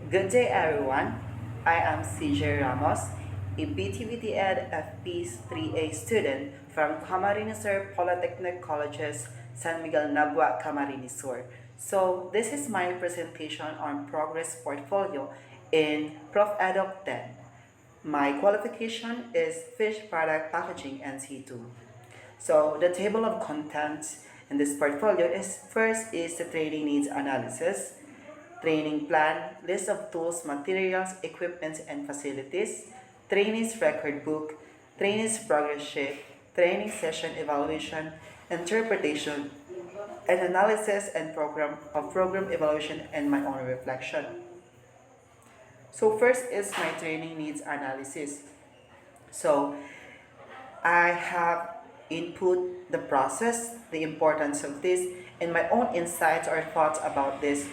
Good day, everyone. I am CJ Ramos, a BTVT Ed FP's 3A student from Camarines Sur Polytechnic College's San Miguel Nabua, Camarines Sur. So, this is my presentation on Progress Portfolio in Prof. EDOC 10. My qualification is Fish Product Packaging NC2. So, the table of contents in this portfolio is first is the training needs analysis, training plan, list of tools, materials, equipments, and facilities, trainees record book, trainees progress sheet, training session evaluation, interpretation, and analysis and program evaluation and my own reflection. So first is my training needs analysis. So I have input the process, the importance of this, and my own insights or thoughts about this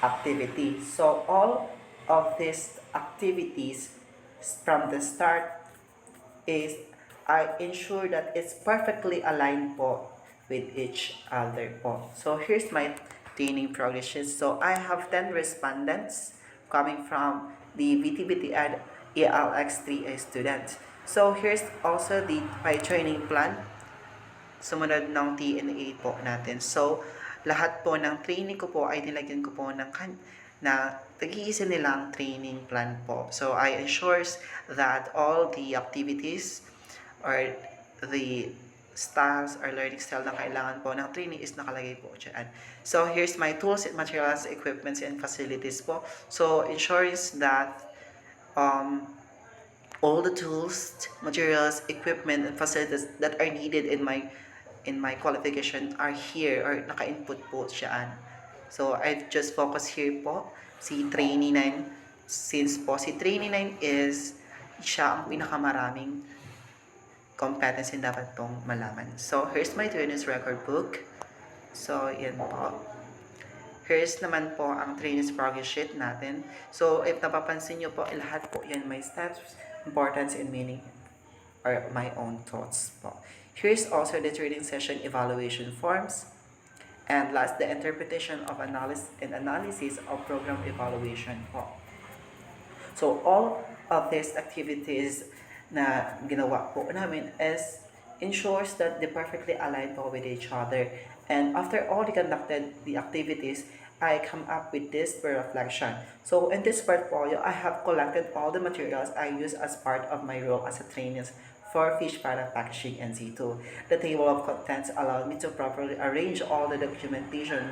activity. So all of these activities from the start is I ensure that it's perfectly aligned po with each other po. So here's my training progression. So I have 10 respondents coming from the VTBT Ed ELX3A students. So here's also my training plan. Sumunod ng TNA po natin. So, lahat po ng training ko po ay nilagyan ko po na tag-iisa nilang training plan po. So, I ensures that all the activities or the styles or learning style na kailangan po ng training is nakalagay po dyan. So, here's my tools and materials, equipments, and facilities po. So, ensures that all the tools, materials, equipment, and facilities that are needed in my qualification are here or naka-input po siya. So, I just focus here po si Trainee 9 since po si Trainee 9 is siya ang pinakamaraming competency dapat pong malaman. So, here's my trainees record book. So, yan po. Here's naman po ang trainees progress sheet natin. So, if napapansin nyo po, lahat po yan may steps, importance, and meaning or my own thoughts po. Here's also the training session evaluation forms. And last, the interpretation of analysis of program evaluation po. So, all of these activities na ginawa po namin is ensures that they perfectly align po with each other. And after all the activities, I come up with this per reflection. So in this portfolio, I have collected all the materials I use as part of my role as a trainee for Fish Product Packaging NC2. The table of contents allowed me to properly arrange all the documentation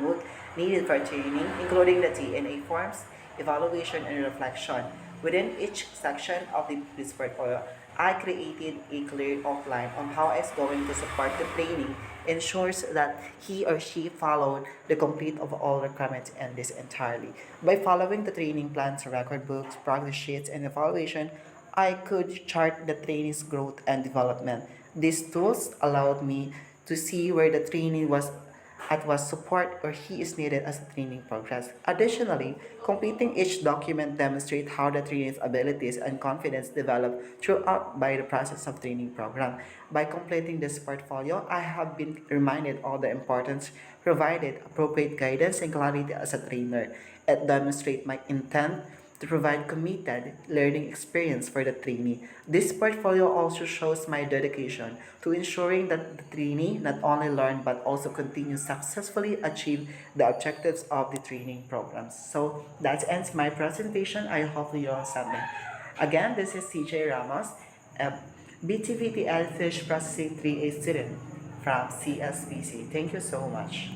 needed for training, including the TNA forms, evaluation, and reflection. Within each section of this portfolio, I created a clear outline on how it's going to support the training, ensures that he or she followed the complete of all requirements in this entirely. By following the training plans, record books, progress sheets, and evaluation, I could chart the trainee's growth and development. These tools allowed me to see where the trainee was at what support or he is needed as the training progress. Additionally, completing each document demonstrate how the trainee's abilities and confidence develop throughout by the process of training program. By completing this portfolio, I have been reminded all the importance provided appropriate guidance and clarity as a trainer. It demonstrate my intent to provide committed learning experience for the trainee. This portfolio also shows my dedication to ensuring that the trainee not only learn but also continue successfully achieve the objectives of the training programs. So that ends my presentation. I hope you understand me. Again, this is CJ Ramos, a BTVTL Fish Processing 3A student from CSBC. Thank you so much.